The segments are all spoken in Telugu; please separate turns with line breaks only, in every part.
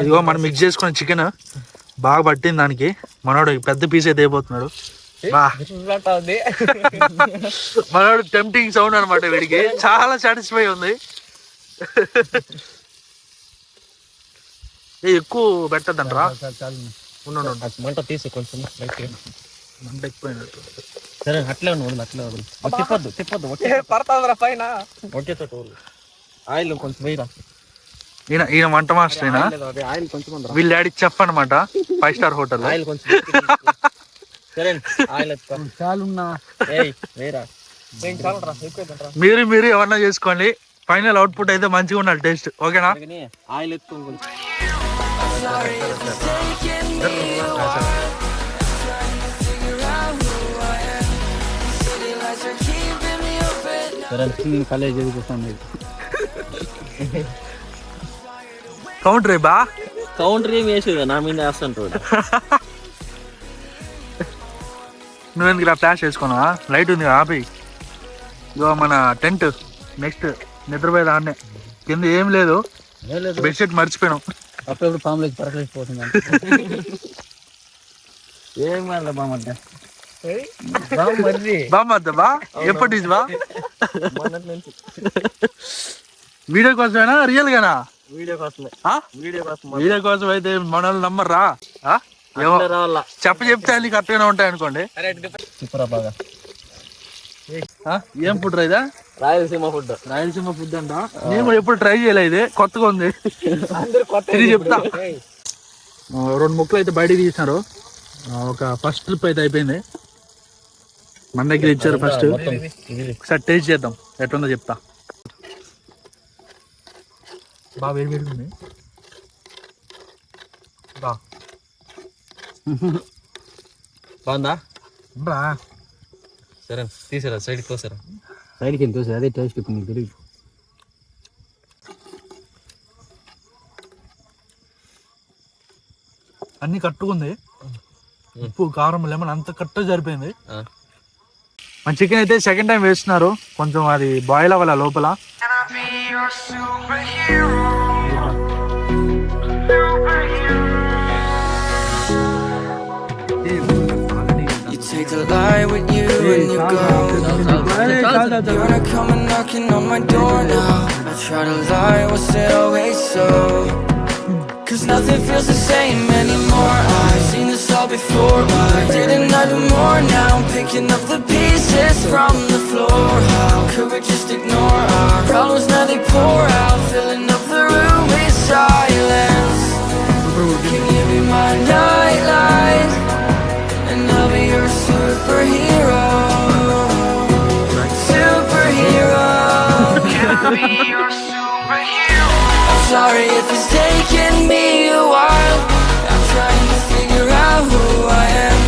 ఇదిగో మనం మిక్స్ చేసుకున్న చికెన్ బాగా పట్టింది దానికి. మనోడు పెద్ద పీస్ అయితే అయిపోతున్నాడు. మనోడు టెంప్టింగ్ సౌండ్ అనమాట వీడికి. చాలా సాటిస్ఫై ఉంది. ఎక్కువ పెట్టద్దంటరా.
మంట తీసి కొంచెం
మంట ఎక్కువైనట్టు.
సరే అట్లే ఉండదు, అట్లే ఉండదు. తిప్పొద్దు పడతాందిరా పైన. ఒకేతో ఆయిల్ కొంచెం వేయరా.
ఈయన వంట మాస్టర్ అయినా
ఆయిల్ కొంచెం
వీళ్ళు డాడీ చెఫ్ అనమాట 5 స్టార్ హోటల్.
ఆయిల్ కొంచెం సరే ఆయిల్ చాలున్నా వేరా.
మీరు ఏమన్నా చేసుకోండి. ఫైనల్ అవుట్పుట్ అయితే మంచిగా ఉండాలి, టేస్ట్. ఓకేనా?
ఆయిల్ ఎక్కువ
కౌంటర్ బా
కౌంటర్ ఏం వేసేది నా మీద వేస్తుంటాడు.
నువ్వెందుకు ఇలా ఫ్లాష్ వేసుకున్నావా? లైట్ ఉంది ఆపి. ఇగో మన టెంట్ నెక్స్ట్ నిద్రపోయేది ఆడనే. కింద ఏం లేదు, బెడ్షీట్ మర్చిపోయినాం.
అప్పుడప్పుడు పాములకి పరకలేకపోతుంది. ఏం కాదు బామద్దా
బా ఎప్పటి నుంచి బా? వీడియో కోసమేనా రియల్ గానా?
వీడియో కోసమే.
వీడియో కోసం అయితే మనల్ని నమ్మర్రా. చెప్తే అన్ని కరెక్ట్గానే ఉంటాయి అనుకోండి.
బాగా
ఏం ఫుడ్ రా ఇదా?
రాయలసీమ ఫుడ్
అంట. నేను ఎప్పుడు ట్రై చేయలే, ఇది కొత్తగా ఉంది. ఇది చెప్తా. 2 ముక్కలు అయితే బయటికి తీసినారు. ఒక ఫస్ట్ ట్రిప్ అయితే అయిపోయింది. మన దగ్గర ఇచ్చారు ఫస్ట్. ఒకసారి టేస్ట్ చేద్దాం ఎట్లుందో చెప్తా. బాగా వేడి ఉంది.
బాగుందా?
బా
సరే తీసారా సైడ్కి తోసారా? సైడ్కి ఎంత తోసారు? అదే టేస్ట్ ఇప్పుడు నీకు తెలియదు.
అన్ని కట్టుకుంది. ఉప్పు కారం లెమన్ అంత కట్టు సరిపోయింది. మన చికెన్ అయితే సెకండ్ టైం వేస్తున్నారు. కొంచెం అది బాయిల్ అవ్వాలి లోపల.
Take the light with you when you go. You're not coming knocking on my door now. I try to lie, was it always so? Cause nothing feels the same anymore. I've seen this all before. Why didn't I do more? Now I'm picking up the pieces from the floor. How could we just ignore our problems? Now they pour out, filling up the room with silence. Can you be my nightlight? And I'll be your superhero. Superhero. Can I be your superhero? I'm sorry if it's taken me a while. I'm trying to figure out who I am.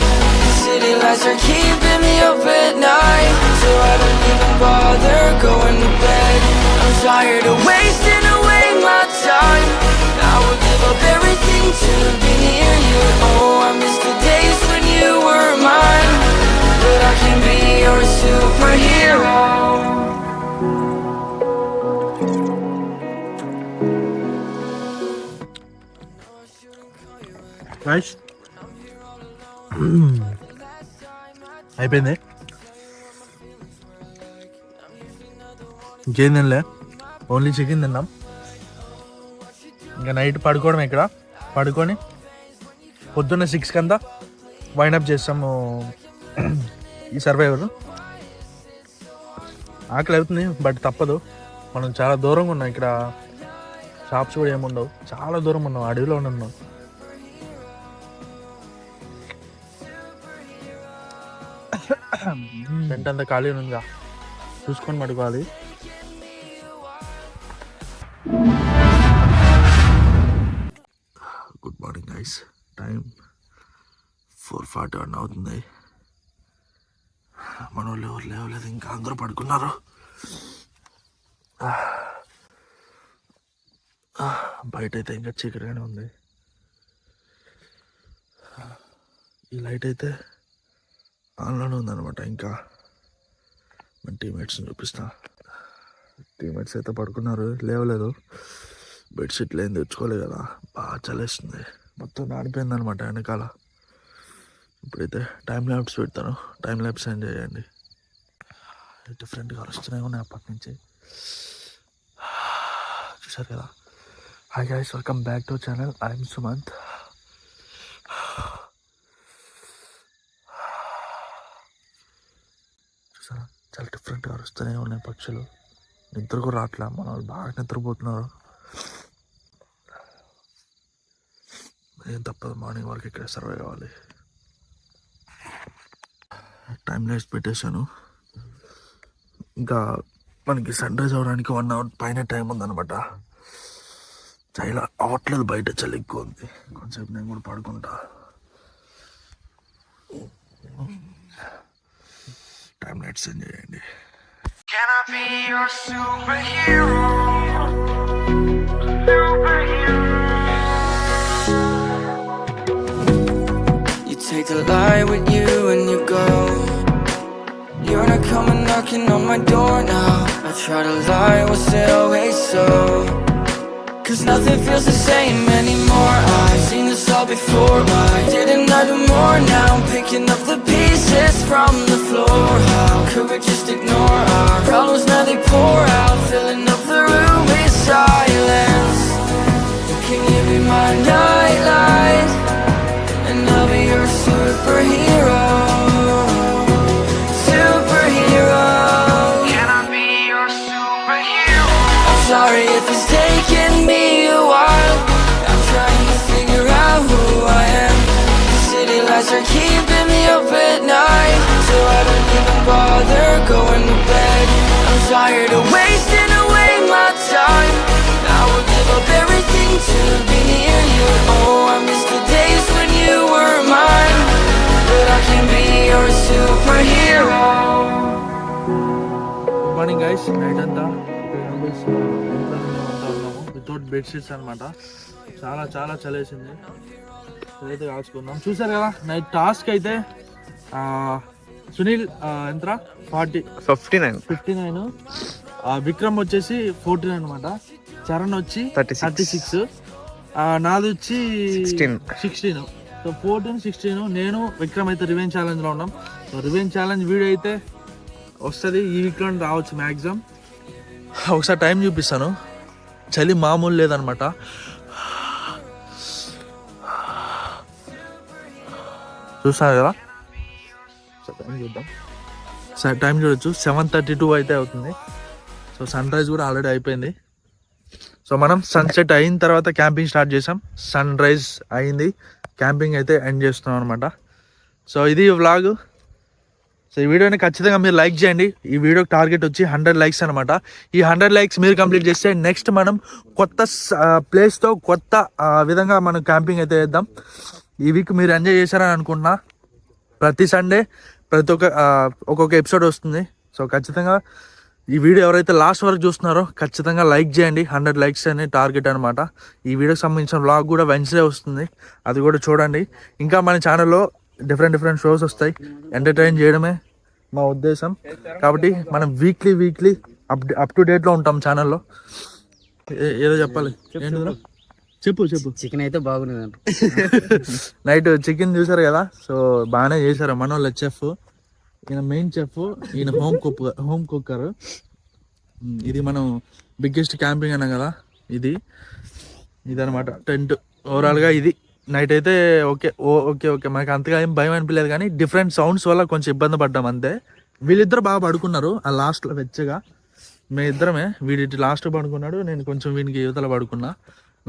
The city lights are keeping me up at night, so I don't even bother going to bed. I'm tired of wasting away my time. I would give up everything to be near you. Oh, I miss the days when you were mine, but I can be your superhero.
Rice అయిపోయింది. ఇంకేం తినలే, ఓన్లీ చికెన్ తిన్నాం. ఇంకా నైట్ పడుకోవడం. ఇక్కడ పడుకొని పొద్దున్న 6 కంతా వైండప్ చేస్తాము ఈ సర్వైవర్. ఆకలి అవుతుంది బట్ తప్పదు. మనం చాలా దూరంగా ఉన్నాం. ఇక్కడ షాప్స్ కూడా ఏముండవు. చాలా దూరం ఉన్నాం, అడవిలో ఉన్నాం. టెంట్ అంతా ఖాళీ ఉందిగా, చూసుకొని పడుకోవాలి. Good morning guys. టైం 4:41 అవుతుంది. మన వాళ్ళు ఎవరు లేవలేదు, ఇంకా అందరూ పడుకున్నారు. బయట అయితే ఇంకా చీకటిగానే ఉంది. ఈ లైట్ అయితే ఆన్లోనే ఉందన్నమాట. ఇంకా మన టీమ్మేట్స్ని చూపిస్తా. టీమ్మేట్స్ అయితే పడుకున్నారు, లేవలేదు. బెడ్షీట్లు ఏం తెచ్చుకోలేదు కదా, బాగా చలేస్తుంది, మొత్తం నాడిపోయింది అనమాట వెనకాల. ఇప్పుడైతే టైం ల్యాబ్స్ పెడతాను, టైం ల్యాబ్స్ ఎంజాయ్ చేయండి. డిఫరెంట్గా వస్తున్నాయి ఉన్నాయి అప్పటి నుంచి, చూసారు కదా. Hi guys, welcome back to channel. I'm Sumanth. చూసారా, చాలా డిఫరెంట్గా వస్తూనే ఉన్నాయి పక్షులు. నిద్ర కూడా రావట్లే, మన వాళ్ళు బాగా నిద్రపోతున్నారు. ఏం తప్పదు, మార్నింగ్ వరకు ఇక్కడ సర్వే కావాలి. టైం లైట్స్ పెట్టేశాను. ఇంకా మనకి సన్ రైజ్ అవ్వడానికి 1 hour పైన టైం ఉందన్నమాట. చాలా అవ్వట్లేదు, బయట చలి ఎక్కువ ఉంది. కొంచెం నేను కూడా పడుకుంటా. టైం లైట్స్ ఎంజాయ్ చేయండి.
Can I be your superhero? Superhero. You take the light with you and you go. You're not coming knocking on my door now. I try to lie, was it always so? 'Cause nothing feels the same anymore. I've seen this all before. Why didn't I do more? Now I'm picking up the pieces from the floor. How could we just ignore our problems? Now they pour out, filling up the room with silence. Can you be my nightlight? And I'll be your superhero. Superhero. Can I be your superhero? I'm sorry if it's taking me a while. I'm trying to figure out who I am. The city lights are keeping me up at night, so I don't even bother going to bed. I'm tired of wasting away my time. I would give up everything to be near you. Oh, I miss the days when you were mine, but I can be your superhero.
Good morning guys. Night అంతా వితౌట్ బెడ్షీట్స్ అనమాట. చాలా చాలా చలేసింది. అయితే కాల్చుకుందాం. చూసారు కదా నైట్ టాస్క్ అయితే. సునీల్ ఎంత 59, విక్రమ్ వచ్చేసి 14 అనమాట, చరణ్ వచ్చి 36, నాది వచ్చి 16. సో 14, 16 నేను విక్రమ్ అయితే రివెంజ్ ఛాలెంజ్లో ఉన్నాం. సో రివెంజ్ ఛాలెంజ్ వీడియో అయితే వస్తుంది ఈ వీక్లో రావచ్చు మ్యాక్సిమం. ఒకసారి టైం చూపిస్తాను. చలి మామూలు లేదనమాట. చూస్తారు కదా, టైం చూద్దాం. టైం చూడొచ్చు, 7:32 అయితే అవుతుంది. సో సన్ రైజ్ కూడా ఆల్రెడీ అయిపోయింది. సో మనం సన్సెట్ అయిన తర్వాత క్యాంపింగ్ స్టార్ట్ చేసాం. సన్ రైజ్ అయింది, క్యాంపింగ్ అయితే ఎండ్ చేస్తున్నాం అనమాట. సో ఇది వ్లాగ్. సో ఈ వీడియోని ఖచ్చితంగా మీరు లైక్ చేయండి. ఈ వీడియోకి టార్గెట్ వచ్చి 100 likes అనమాట. ఈ 100 likes మీరు కంప్లీట్ చేస్తే నెక్స్ట్ మనం కొత్త ప్లేస్తో కొత్త విధంగా మనం క్యాంపింగ్ అయితే చేద్దాం. ఈ వీక్ మీరు ఎంజాయ్ చేశారని అనుకుంటున్నా. ప్రతి సండే ఒక్కొక్క ఎపిసోడ్ వస్తుంది. సో ఖచ్చితంగా ఈ వీడియో ఎవరైతే లాస్ట్ వరకు చూస్తున్నారో ఖచ్చితంగా లైక్ చేయండి. 100 likes అనే టార్గెట్ అనమాట. ఈ వీడియోకి సంబంధించిన వ్లాగ్ కూడా వెన్స్డే వస్తుంది, అది కూడా చూడండి. ఇంకా మన ఛానల్లో డిఫరెంట్ షోస్ వస్తాయి. ఎంటర్టైన్ చేయడమే మా ఉద్దేశం. కాబట్టి మనం వీక్లీ అప్ టు డేట్లో ఉంటాం ఛానల్లో. ఏదో చెప్పాలి, చెప్పు.
చికెన్ అయితే బాగుంది.
నైట్ చికెన్ చూసారు కదా. సో బాగానే చేశారు మన వాళ్ళ చెఫ్. ఈయన మెయిన్ చెఫ్, ఈయన హోమ్ కుక్కర్. ఇది మనం బిగ్గెస్ట్ క్యాంపింగ్ అన్నాం కదా, ఇది అనమాట టెంట్. ఓవరాల్గా ఇది నైట్ అయితే ఓకే మనకి అంతగా ఏం భయం అనిపించలేదు, కానీ డిఫరెంట్ సౌండ్స్ వల్ల కొంచెం ఇబ్బంది పడ్డాం అంతే. వీళ్ళిద్దరు బాగా పడుకున్నారు ఆ లాస్ట్లో వెచ్చగా. మేమిద్దరమే, వీడి లాస్ట్ పడుకున్నాడు, నేను కొంచెం వీనికి యువతల పడుకున్నా.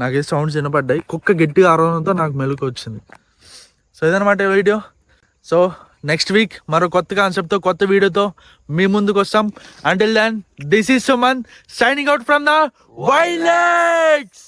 నాకైతే సౌండ్స్ వినపడ్డాయి. కుక్క గట్టిగా అరవడంతో నాకు మెలకు వచ్చింది. సో ఇదనమాట వీడియో. సో నెక్స్ట్ వీక్ మరో కొత్త కాన్సెప్ట్తో కొత్త వీడియోతో మీ ముందుకు వస్తాం. Until then, this is Suman signing out from the wild lakes.